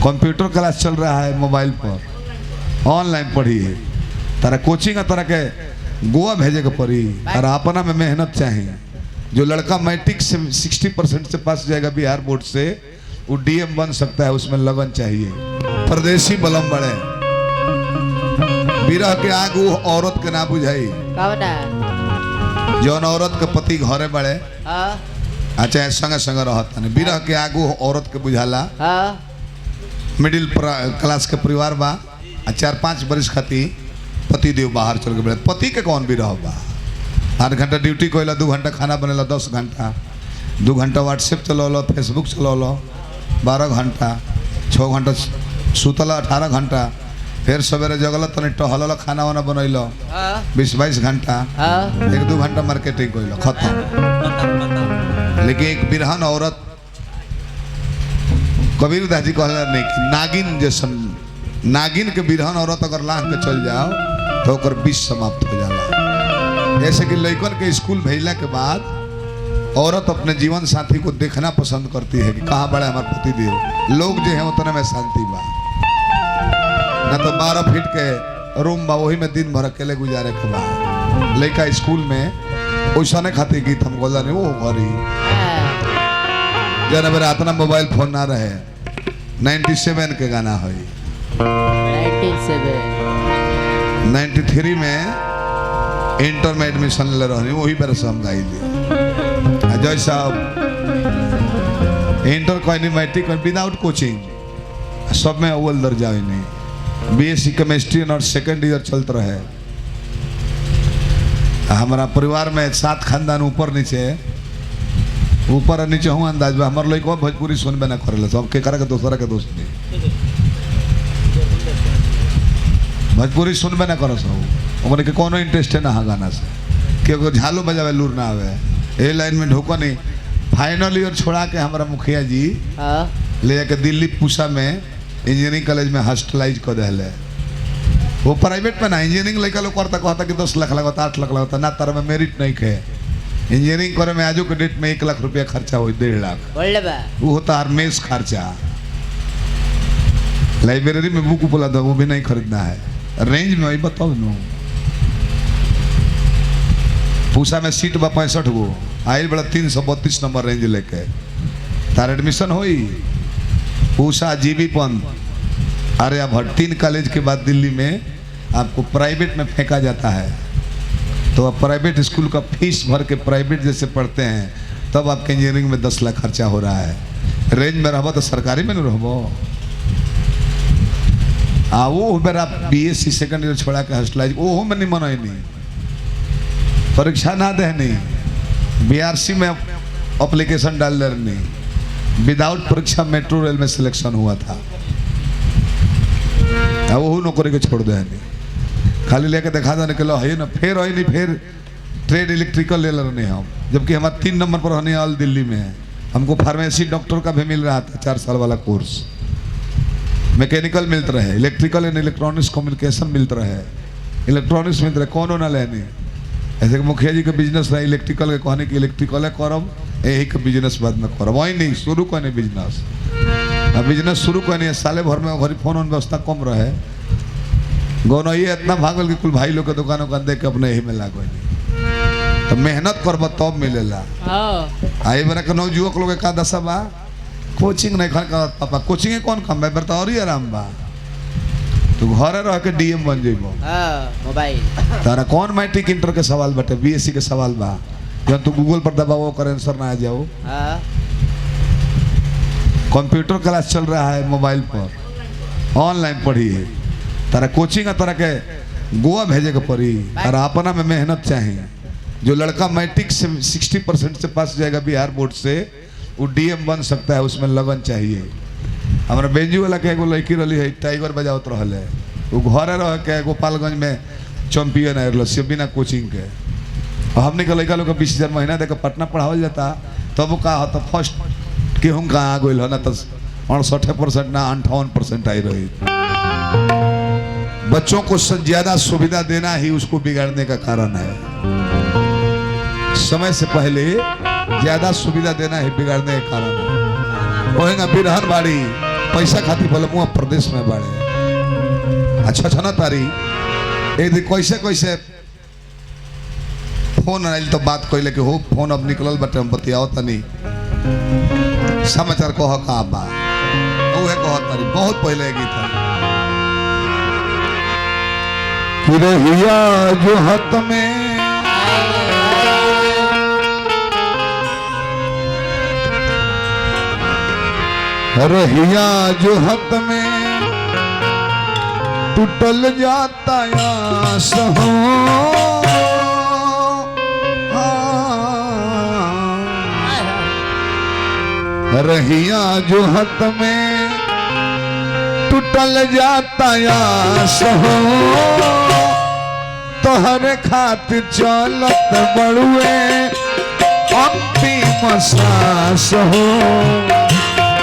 Computer class चल रहा है मोबाइल पर, ऑनलाइन पढ़िए। तारा कोचिंग तरह के गोवा भेजे के पड़ी, तारा अपना में मेहनत चाहिए। जो लड़का मैट्रिक से 60% से पास जाएगा बिहार बोर्ड से, वो डीएम बन सकता है, उसमें लगन चाहिए। परदेसी बलम बड़े बिरह के आग वो औरत के ना बुझाई। जौन औरत के पति घरे बड़े अच्छा संगे संगे रहता नहीं, बिरह के आग वो औरत के बुझाला। मिडिल क्लास के परिवार बा, 4-5 बरिस खाती पति देव बाहर चल गए। पति के कौन भी रह बा, 8 घंटा ड्यूटी कोइला, 2 घंटा खाना बनेला, 10 घंटा, 2 घंटा व्हाट्सएप चलो, फेसबुक चलो, 12 घंटा, 6 घंटा सुतला, 18 घंटा, फिर सवेरे जगल तनी टहल, खाना वाना बनैल, 20-22 घंटा, 1-2 घंटा मार्केटिंग कोइल, खत्म। लेकिन एक बिरहन औरत, कबीर दास जी कहला नहीं कि नागिन जैसन, नागिन के बिरहन औरत अगर लांग के चल जाओ तो ओकर विष समाप्त हो जाला। जैसे कि लड़कन के स्कूल भेजला के बाद औरत अपने जीवन साथी को देखना पसंद करती है कि कहाँ बड़ा हमारे पति देव, लोग जो है उतने में शांति बा। ना तो 12 फीट के रूम बा, वही में दिन भर अकेले गुजारे के बाद लड़का स्कूल में ओइसने खातिर गीत हम गोला नहीं वो घरी जरा मेरा इतना मोबाइल फोन ना रहे। 97 के गाना है, 93 में इंटर में एडमिशन ले रही, वही बार से हम गाई ली। अजय साहब इंटर कोई नहीं, मैट्रिक विदाउट कोचिंग, सब में अव्वल दर्जा ही नहीं। बीएससी केमिस्ट्री और 2nd ईयर चलते रहे। हमारा परिवार में 7 खानदान ऊपर नीचे और नीचे हूँ अंदाज में। हमारे लोग भोजपुरी सुनबे ना करे, सब के करे के दूसरा के दोस्त नहीं, भोजपुरी सुनबे ना करो सब। उन्हें के कोनो इंटरेस्ट है ना गाना से, क्योंकि झालो बजावे लूर ना आवे, ए लाइन में ढोको नहीं। फाइनल ईयर छोड़ा के हमारा मुखिया जी ले जाके दिल्ली पूसा में इंजीनियरिंग कॉलेज में हॉस्टलाइज कर दिले। वो प्राइवेट में ना इंजीनियरिंग लड़का लोग करता, कहता कि 10 लाख लगता, 8 लाख लगता ना, तार में मेरिट नहीं खे। इंजीनियरिंग करे में आजू के डेट में 1 लाख रुपया खर्चा हो, 1.5 लाख वो होता है मेस खर्चा। लाइब्रेरी में बुक उपलब्ध है, वो भी नहीं खरीदना है। रेंज में वही बताओ न, पूसा में सीट बा 65 गो, आइल बड़ा 332 नंबर रेंज लेके तार एडमिशन होई। पूसा जीबी पंत आर्यभट्ट 3 कॉलेज के बाद दिल्ली में आपको प्राइवेट में फेंका जाता है। तो आप प्राइवेट स्कूल का फीस भर के प्राइवेट जैसे पढ़ते हैं, तब आपके इंजीनियरिंग में 10 लाख खर्चा हो रहा है। रेंज में रहबो तो सरकारी में नहीं रहबो। वो बेर आप बीएससी 2nd ईयर छोड़ा के हॉस्टलाइज, वो में नहीं मनो नहीं, परीक्षा ना दे नहीं, बीआरसी में एप्लीकेशन डाल दे नहीं, विदाउट परीक्षा मेट्रो रेल में सिलेक्शन हुआ था। वो नौकरी के छोड़ दे नहीं, खाली लेके दिखा देने के लो है ना, फिर है नहीं, फिर ट्रेड इलेक्ट्रिकल ले रहे हम, जबकि हमारा 3 नंबर पर होने ऑल दिल्ली में है। हमको फार्मेसी डॉक्टर का भी मिल रहा था, 4 साल वाला कोर्स, मैकेनिकल मिलता रहे, इलेक्ट्रिकल एंड इलेक्ट्रॉनिक्स कम्युनिकेशन मिलता रहे, इलेक्ट्रॉनिक्स मिलता रहे, कौन ना लेनी। ऐसे मुखिया जी का बिजनेस रहा इलेक्ट्रिकल के, कहने की इलेक्ट्रिकल करब, यही का बिजनेस बाद में करब, वही नहीं शुरू कहने बिजनेस। बिजनेस शुरू कहने साले भर में घर फोन व्यवस्था कम रहे, गौन ये इतना भागल कि कुल भाई लोग के दुकानों का देख के अपने यही में लागो। तो मेहनत करब तब मिलेला। आई बरा के नौजुवक लोग का दशा बा, कोचिंग नहीं खा पापा, कोचिंग कौन कम है तो और ही आराम बा, तू घरे रह के डीएम बन जेबो। मोबाइल तारा कौन मैट्रिक इंटर के सवाल बटे, बीएससी के सवाल बा, जब तू गूगल पर दबाओ कर आंसर ना आ जाओ। कंप्यूटर क्लास चल रहा है मोबाइल पर, ऑनलाइन पढ़िए। तारा कोचिंग तरह के गोवा भेजे के पड़ी, तारा अपना में मेहनत चाहिए। जो लड़का मैट्रिक से 60% से पास जाएगा बिहार बोर्ड से, वो डीएम बन सकता है, उसमें लगन चाहिए। हमारा बेंजू वाला के एगो लड़की रही है, टाइगर बजावत रहा है, वो घरे रह के गोपालगंज में चैंपियन है से बिना कोचिंग के। और हमने के लड़का लोग 20,000 महीना देकर पटना पढ़ावल जाता, तब वो कहा तो फर्स्ट के हम कहाँ आ गई ना, तो 68% ना 58% आई रही। बच्चों को ज्यादा सुविधा देना ही उसको बिगाड़ने का कारण है। समय से पहले ज्यादा सुविधा देना ही बिगाड़ने का कारण है। कहेगा बिरहन बाड़ी पैसा खाती बोले मुआ प्रदेश में बाड़े अच्छा अच्छा ना तारी एक दिन कैसे कैसे फोन आयल तो बात कहले कि हो फोन अब निकलल बटे हम बतियाओ तनी समाचार कह का बा उहे कह तारी बहुत पहले गीत है कि रहिया जो हाथ में रहिया जो हाथ में टूटल जाता आस हो रहिया जो हाथ में टूटल जाता आस हो तोहरे खातिर चलत बड़ुए अंतिम सांस हो